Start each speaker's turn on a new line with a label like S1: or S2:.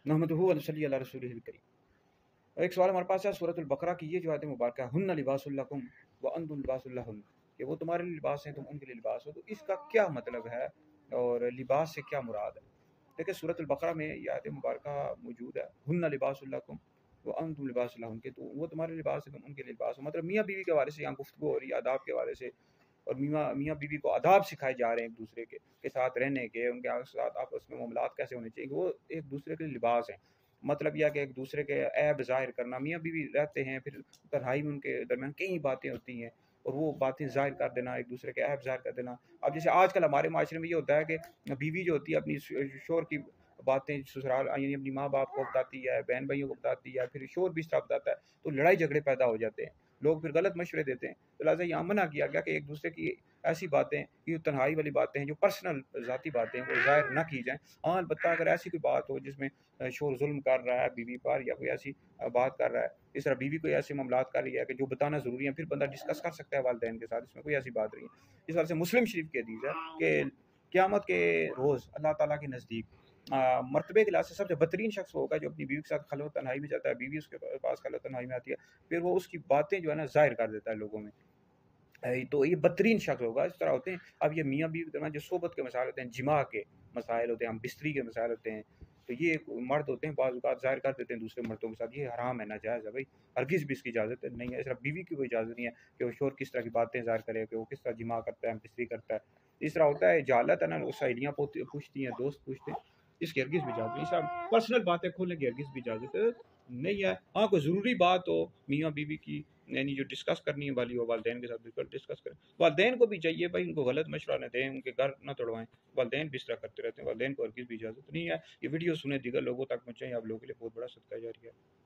S1: नहमदुहु व नसल्ली अला रसूलिहिल करीम। एक सवाल हमारे पास है सूरतुल बकरा की, ये जो आयत मुबारक है, हुन्ना लिबासुल लकुम व अंतुम लिबासुल लहुन, कि वो तुम्हारे लिए लिबास हैं, तुम उनके लिए लिबास हो। तो इसका क्या मतलब है और लिबास से क्या मुराद है? देखिए सूरतुल बकरा में ये आयत मुबारक मौजूद है, हुन्ना लिबासुल लकुम व अंतुम लिबासुल लहुन, के तो वो तुम्हारे लिबास है, तुम उनके लिए लिबास हो। मतलब मियाँ बीवी के हवाले से यहाँ गुफ्तगू हो रही है, आदाब के हवाले से, और मियाँ बीवी को आदाब सिखाए जा रहे हैं एक दूसरे के साथ रहने के, उनके साथ आपस में मामलात कैसे होने चाहिए, वो एक दूसरे के लिए लिबास हैं। मतलब यह कि एक दूसरे के ऐब ज़ाहिर करना, मियाँ बीवी रहते हैं, फिर तन्हाई में उनके दरमियान कई बातें होती हैं, और वो बातें ज़ाहिर कर देना, एक दूसरे के ऐब ज़ाहिर कर देना। अब जैसे आजकल हमारे माशरे में ये होता है कि बीवी जो होती है अपनी शोहर की बातें ससुराल यानी अपनी माँ बाप को बताती है, बहन भाइयों को बताती है, फिर शोहर भी इस तरह बताता है, तो लड़ाई झगड़े पैदा हो जाते हैं, लोग फिर गलत मशवरे देते हैं। तो लिहाजा यहाँ मना किया गया कि एक दूसरे की ऐसी बातें, ये तन्हाई वाली बातें हैं, जो पर्सनल ज़ाती बातें हैं, वो ज़ाहिर ना की जाएँ। हाँ, अलबत्ता अगर ऐसी कोई बात हो जिसमें शोहर जुल्म कर रहा है बीवी पर, या कोई ऐसी बात कर रहा है, इस तरह बीवी कोई ऐसे मामलात कर रही है कि जो बताना ज़रूरी है, फिर बंदा डिस्कस कर सकता है वालिदैन के साथ, इसमें कोई ऐसी बात नहीं है। इस वजह से मुस्लिम शरीफ की हदीस है कि क़यामत के रोज़ अल्लाह ताला के नज़दीक मर्तबे के लिहाज से सबसे बदतरीन शख्स होगा जो अपनी बीवी के साथ खलवत तन्हाई में जाता है, बीवी उसके पास खलवत तन्हाई में आती है, फिर वो उसकी बातें जो है ना ज़ाहिर कर देता है लोगों में। तो ये बदतरीन शख्स होगा। इस तरह होते हैं। अब ये मियाँ बीवी के दरमियान जो सोबत के मसाइल होते हैं, जिमा के मसाइल होते हैं, हम बिस्तरी के मसाइल होते हैं, तो ये मर्द होते हैं बाज़ औक़ात ज़ाहिर कर देते हैं दूसरे मर्दों के साथ, ये हराम है, नाजायज़ है भाई, हरगिज़ भी इसकी इजाज़त नहीं है। सिर्फ बीवी की कोई इजाज़त नहीं है कि वो शोहर किस तरह की बातें ज़ाहिर करे, कि वो किस तरह जिमा करता है, बिस्तरी करता है। इस तरह होता है, जहालत है ना, वो सहेलियाँ पूछती हैं, दोस्त पूछते हैं, इसकी हरगिज़ भी इजाज़त नहीं। सब पर्सनल बातें खोलने की हरगिज़ भी इजाज़त नहीं है। हाँ, कोई ज़रूरी बात हो मियाँ बीवी की, यानी जो डिस्कस करनी वाली हो, वालिदैन के साथ बिल्कुल डिस्कस करें। वालिदैन को भी चाहिए भाई, उनको गलत मशवरा न दें, उनके घर ना तोड़वाएँ। वालिदैन भी इस तरह करते रहते हैं, वालिदैन को हरगिज़ भी इजाज़त नहीं है। ये वीडियो सुने, दीगर लोगों तक पहुँचाएँ, आप लोगों के लिए बहुत बड़ा सदका जारिया है।